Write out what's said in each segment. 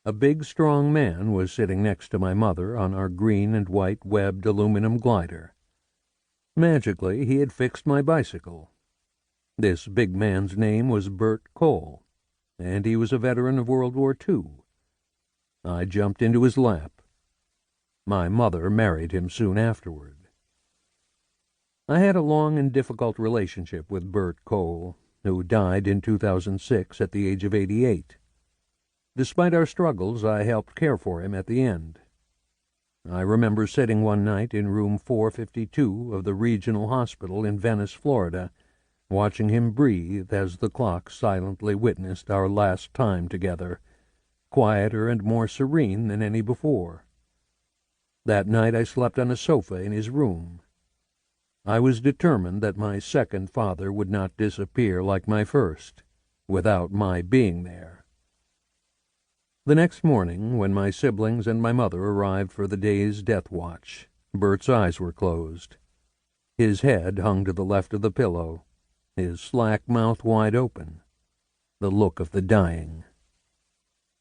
A big, strong man was sitting next to my mother on our green and white webbed aluminum glider. Magically, he had fixed my bicycle. This big man's name was Bert Cole, and he was a veteran of World War II. I jumped into his lap. My mother married him soon afterward. I had a long and difficult relationship with Bert Cole, who died in 2006 at the age of 88. Despite our struggles, I helped care for him at the end. I remember sitting one night in room 452 of the regional hospital in Venice, Florida, watching him breathe as the clock silently witnessed our last time together, quieter and more serene than any before. That night I slept on a sofa in his room. I was determined that my second father would not disappear like my first, without my being there. The next morning, when my siblings and my mother arrived for the day's death watch, Bert's eyes were closed. His head hung to the left of the pillow, his slack mouth wide open, the look of the dying.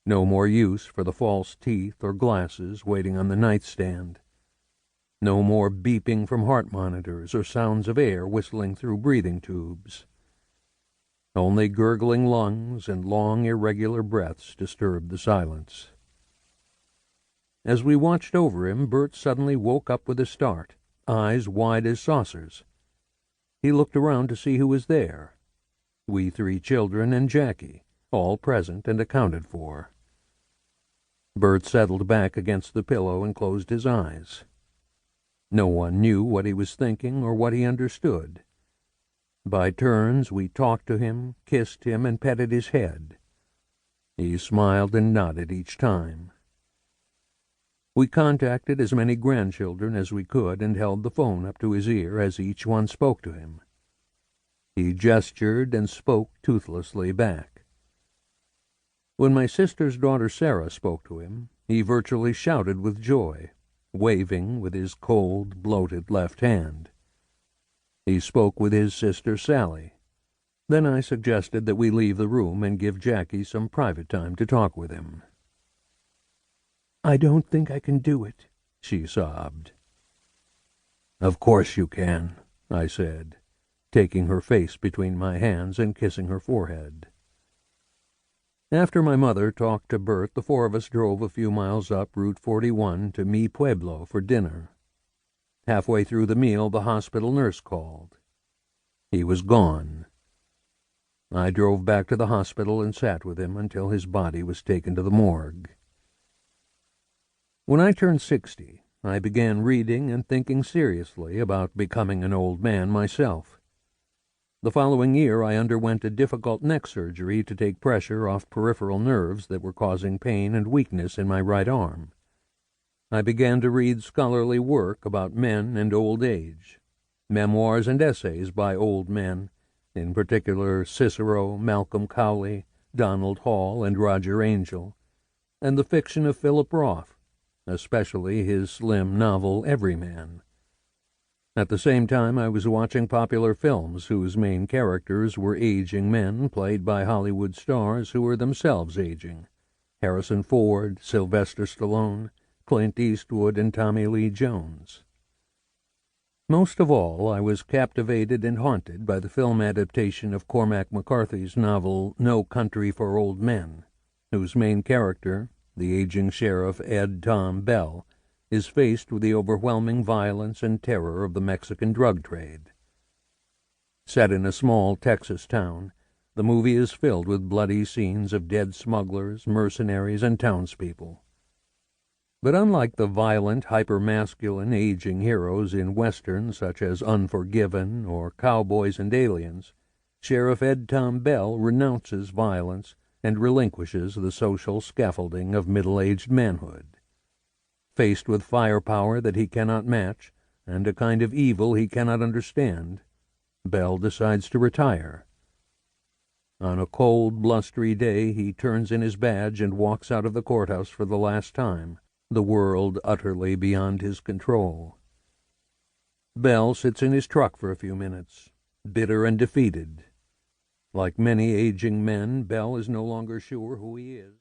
No more use for the false teeth or glasses waiting on the nightstand. No more beeping from heart monitors or sounds of air whistling through breathing tubes. Only gurgling lungs and long, irregular breaths disturbed the silence. As we watched over him, Bert suddenly woke up with a start, eyes wide as saucers. He looked around to see who was there. We 3 children and Jackie, all present and accounted for. Bert settled back against the pillow and closed his eyes. No one knew what he was thinking or what he understood. By turns we talked to him, kissed him, and petted his head. He smiled and nodded each time. We contacted as many grandchildren as we could and held the phone up to his ear as each one spoke to him. He gestured and spoke toothlessly back. When my sister's daughter Sarah spoke to him, he virtually shouted with joy, waving with his cold, bloated left hand. He spoke with his sister Sally. Then I suggested that we leave the room and give Jackie some private time to talk with him. "I don't think I can do it," she sobbed. "Of course you can," I said, taking her face between my hands and kissing her forehead. After my mother talked to Bert, the 4 of us drove a few miles up Route 41 to Mi Pueblo for dinner. Halfway through the meal, the hospital nurse called. He was gone. I drove back to the hospital and sat with him until his body was taken to the morgue. When I turned 60, I began reading and thinking seriously about becoming an old man myself. The following year, I underwent a difficult neck surgery to take pressure off peripheral nerves that were causing pain and weakness in my right arm. I began to read scholarly work about men and old age, memoirs and essays by old men, in particular Cicero, Malcolm Cowley, Donald Hall, and Roger Angell, and the fiction of Philip Roth, especially his slim novel Everyman. At the same time, I was watching popular films whose main characters were aging men played by Hollywood stars who were themselves aging: Harrison Ford, Sylvester Stallone, Clint Eastwood, and Tommy Lee Jones. Most of all, I was captivated and haunted by the film adaptation of Cormac McCarthy's novel No Country for Old Men, whose main character, the aging sheriff Ed Tom Bell, is faced with the overwhelming violence and terror of the Mexican drug trade. Set in a small Texas town, the movie is filled with bloody scenes of dead smugglers, mercenaries, and townspeople. But unlike the violent, hyper-masculine aging heroes in westerns such as Unforgiven or Cowboys and Aliens, Sheriff Ed Tom Bell renounces violence and relinquishes the social scaffolding of middle-aged manhood. Faced with firepower that he cannot match and a kind of evil he cannot understand, Bell decides to retire. On a cold, blustery day, he turns in his badge and walks out of the courthouse for the last time, the world utterly beyond his control. Bell sits in his truck for a few minutes, bitter and defeated. Like many aging men, Bell is no longer sure who he is.